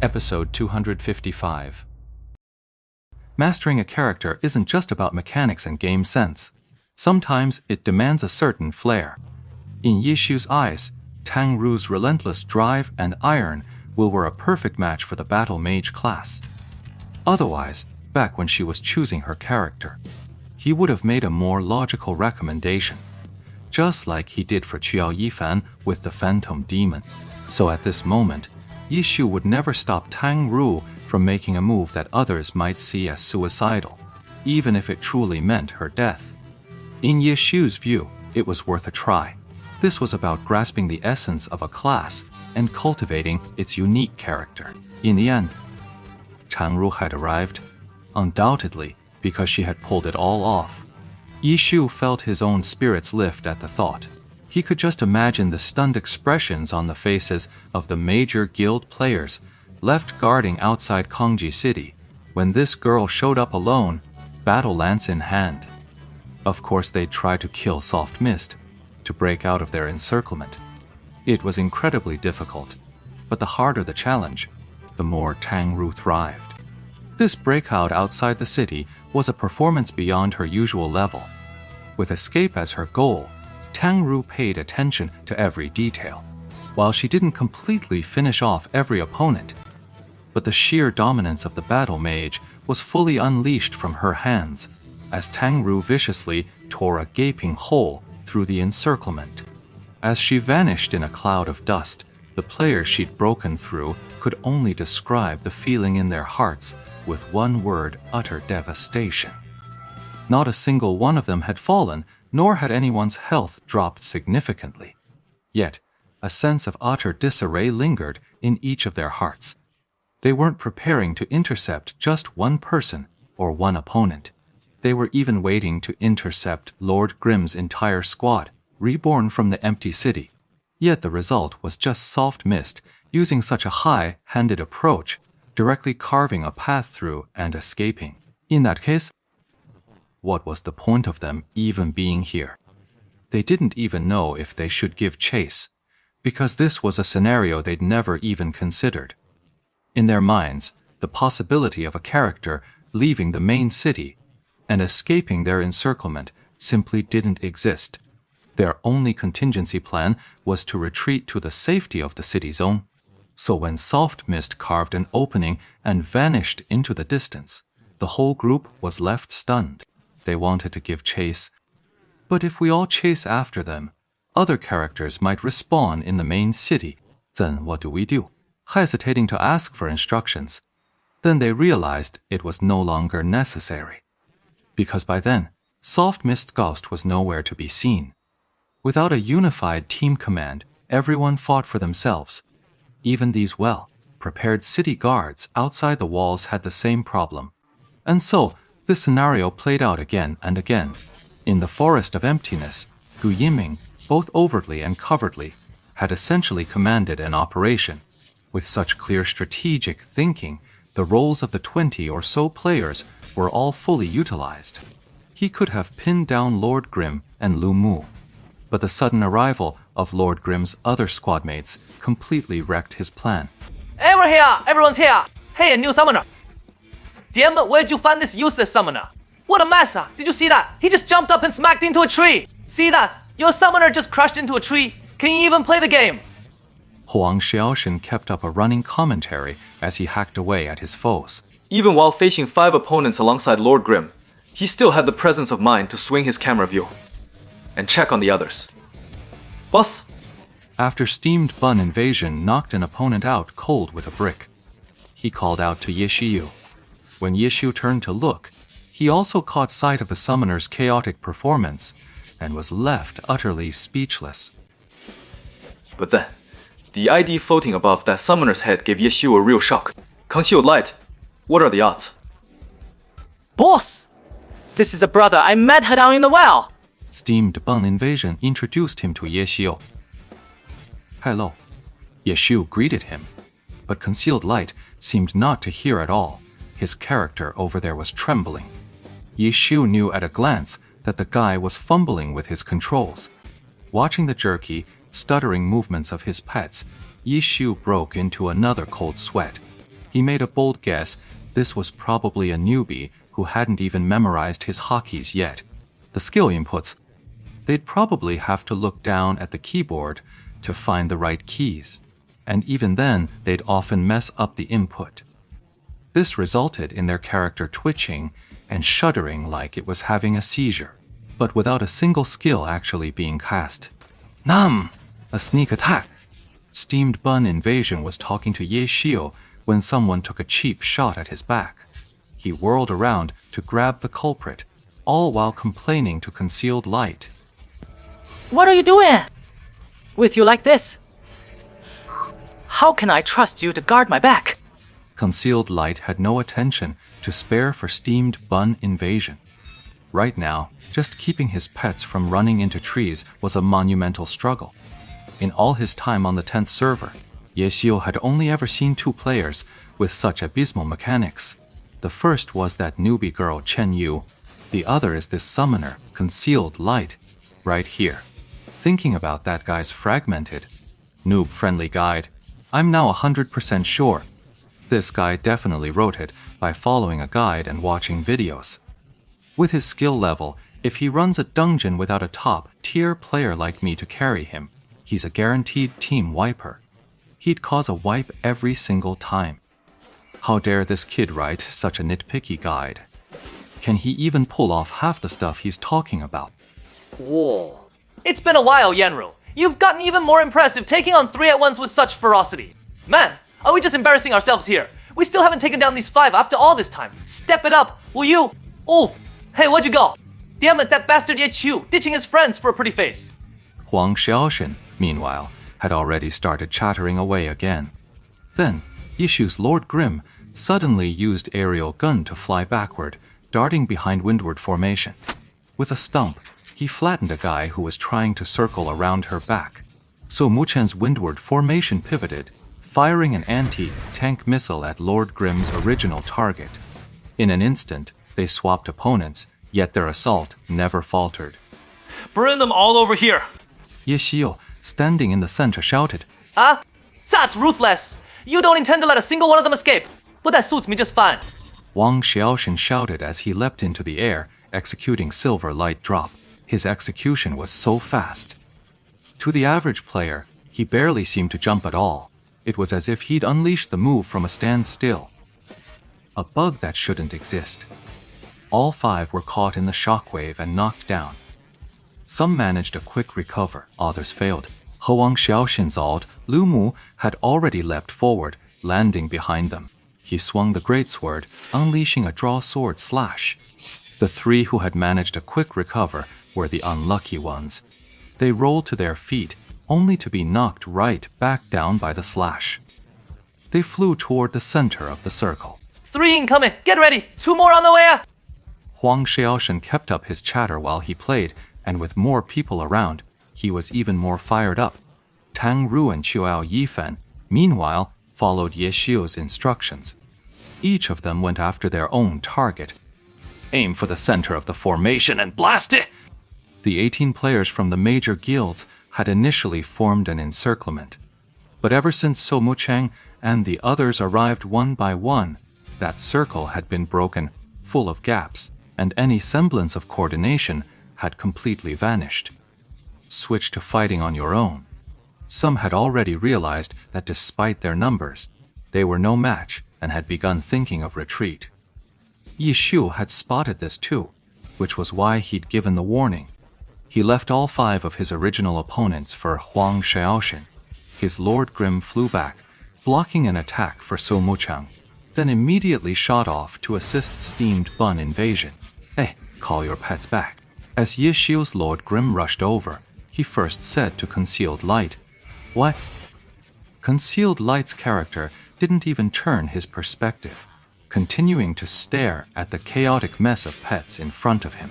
Episode 255. Mastering a character isn't just about mechanics and game sense. Sometimes it demands a certain flair. In Ye Xiu's eyes, Tang Ru's relentless drive and iron were a perfect match for the battle mage class. Otherwise, back when she was choosing her character, he would have made a more logical recommendation, just like he did for Qiao Yifan with the Phantom Demon. So at this moment, Ye Xiu would never stop Tang Ru from making a move that others might see as suicidal, even if it truly meant her death. In Ye Xiu's view, it was worth a try. This was about grasping the essence of a class and cultivating its unique character. In the end, Tang Ru had arrived, undoubtedly because she had pulled it all off. Ye Xiu felt his own spirits lift at the thought. He could just imagine the stunned expressions on the faces of the major guild players left guarding outside Kongji City when this girl showed up alone, battle lance in hand. Of course, they'd try to kill Soft Mist, to break out of their encirclement. It was incredibly difficult, but the harder the challenge, the more Tang Ru thrived. This breakout outside the city was a performance beyond her usual level. With escape as her goal, Tang Ru paid attention to every detail. While she didn't completely finish off every opponent, but the sheer dominance of the battle mage was fully unleashed from her hands, as Tang Ru viciously tore a gaping hole through the encirclement. As she vanished in a cloud of dust, the players she'd broken through could only describe the feeling in their hearts with one word: utter devastation. Not a single one of them had fallen, nor had anyone's health dropped significantly. Yet, a sense of utter disarray lingered in each of their hearts. They weren't preparing to intercept just one person or one opponent. They were even waiting to intercept Lord Grimm's entire squad, reborn from the empty city. Yet the result was just Soft Mist using such a high-handed approach, directly carving a path through and escaping. In that case, what was the point of them even being here? They didn't even know if they should give chase, because this was a scenario they'd never even considered. In their minds, the possibility of a character leaving the main city and escaping their encirclement simply didn't exist. Their only contingency plan was to retreat to the safety of the city zone. So when Soft Mist carved an opening and vanished into the distance, the whole group was left stunned. They wanted to give chase, but if we all chase after them, other characters might respawn in the main city. Then what do we do? Hesitating to ask for instructions. Then they realized it was no longer necessary, because by then, Soft Mist's ghost was nowhere to be seen. Without a unified team command, everyone fought for themselves. Even these well-prepared city guards outside the walls had the same problem. And so, this scenario played out again and again. In the Forest of Emptiness, Gu Yiming, both overtly and covertly, had essentially commanded an operation. With such clear strategic thinking, the roles of the 20 or so players were all fully utilized. He could have pinned down Lord Grimm and Lu Mu, but the sudden arrival of Lord Grimm's other squadmates completely wrecked his plan. Hey, we're here! Everyone's here! Hey, a new summoner! Damn it, where'd you find this useless summoner? What a mess! Did you see that? He just jumped up and smacked into a tree! See that? Your summoner just crashed into a tree. Can you even play the game? Huang Xiaoshen kept up a running commentary as he hacked away at his foes. Even while facing 5 opponents alongside Lord Grimm, he still had the presence of mind to swing his camera view and check on the others. Boss? After Steamed Bun Invasion knocked an opponent out cold with a brick, he called out to Ye Xiu. When Ye Xiu turned to look, he also caught sight of the summoner's chaotic performance and was left utterly speechless. But then, the ID floating above that summoner's head gave Ye Xiu a real shock. Concealed light. What are the odds? Boss! This is a brother. I met her down in the well. Steamed Bun Invasion introduced him to Ye Xiu. Hello. Ye Xiu greeted him, but Concealed Light seemed not to hear at all. His character over there was trembling. Ye Xiu knew at a glance that the guy was fumbling with his controls. Watching the jerky, stuttering movements of his pets, Ye Xiu broke into another cold sweat. He made a bold guess this was probably a newbie who hadn't even memorized his hotkeys yet. The skill inputs, they'd probably have to look down at the keyboard to find the right keys, and even then they'd often mess up the input. This resulted in their character twitching and shuddering like it was having a seizure, but without a single skill actually being cast. Nam! A sneak attack! Steamed Bun Invasion was talking to Ye Xiu when someone took a cheap shot at his back. He whirled around to grab the culprit, all while complaining to Concealed Light. What are you doing? With you like this? How can I trust you to guard my back? Concealed Light had no attention to spare for Steamed Bun Invasion. Right now, just keeping his pets from running into trees was a monumental struggle. In all his time on the 10th server, Ye Xiu had only ever seen 2 players with such abysmal mechanics. The first was that newbie girl Chen Yu. The other is this summoner, Concealed Light, right here. Thinking about that guy's fragmented, noob-friendly guide, I'm now 100% sure. This guy definitely wrote it by following a guide and watching videos. With his skill level, if he runs a dungeon without a top-tier player like me to carry him, he's a guaranteed team wiper. He'd cause a wipe every single time. How dare this kid write such a nitpicky guide? Can he even pull off half the stuff he's talking about? Whoa. It's been a while, Yanru. You've gotten even more impressive taking on 3 at once with such ferocity. Man, are we just embarrassing ourselves here? We still haven't taken down these 5 after all this time. Step it up, will you? Oof. Hey, where'd you go? Damn it, that bastard Ye Qiu, ditching his friends for a pretty face. Huang Xiaoshen, meanwhile, had already started chattering away again. Then, Yishu's Lord Grim suddenly used aerial gun to fly backward, darting behind windward formation. With a stump, he flattened a guy who was trying to circle around her back. So Mu Chen's windward formation pivoted, firing an anti-tank missile at Lord Grim's original target. In an instant, they swapped opponents, yet their assault never faltered. Burn them all over here. Ye Xiu, standing in the center, shouted, Huh? That's ruthless. You don't intend to let a single one of them escape. But that suits me just fine. Wang Xiaoshen shouted as he leapt into the air, executing Silver Light Drop. His execution was so fast. To the average player, he barely seemed to jump at all. It was as if he'd unleashed the move from a standstill. A bug that shouldn't exist. All 5 were caught in the shockwave and knocked down. Some managed a quick recover, others failed. He Wang Xiaoshen's ult, Lu Mu, had already leapt forward, landing behind them. He swung the greatsword, unleashing a draw sword slash. The 3 who had managed a quick recover were the unlucky ones. They rolled to their feet, only to be knocked right back down by the slash. They flew toward the center of the circle. 3 incoming, get ready, 2 more on the way. Huang Xiaoshen kept up his chatter while he played, and with more people around, he was even more fired up. Tang Ru and Qiao Yifan, meanwhile, followed Ye Xiu's instructions. Each of them went after their own target. Aim for the center of the formation and blast it! The 18 players from the major guilds had initially formed an encirclement. But ever since So Mu Cheng and the others arrived one by one, that circle had been broken, full of gaps, and any semblance of coordination had completely vanished. Switch to fighting on your own. Some had already realized that despite their numbers, they were no match and had begun thinking of retreat. Ye Xiu had spotted this too, which was why he'd given the warning. He left all 5 of his original opponents for Huang Xiaoshen. His Lord Grim flew back, blocking an attack for So Mu Cheng, then immediately shot off to assist Steamed Bun Invasion. Hey, call your pets back. As Ye Xiu's Lord Grim rushed over, he first said to Concealed Light, "What?" Concealed Light's character didn't even turn his perspective, continuing to stare at the chaotic mess of pets in front of him.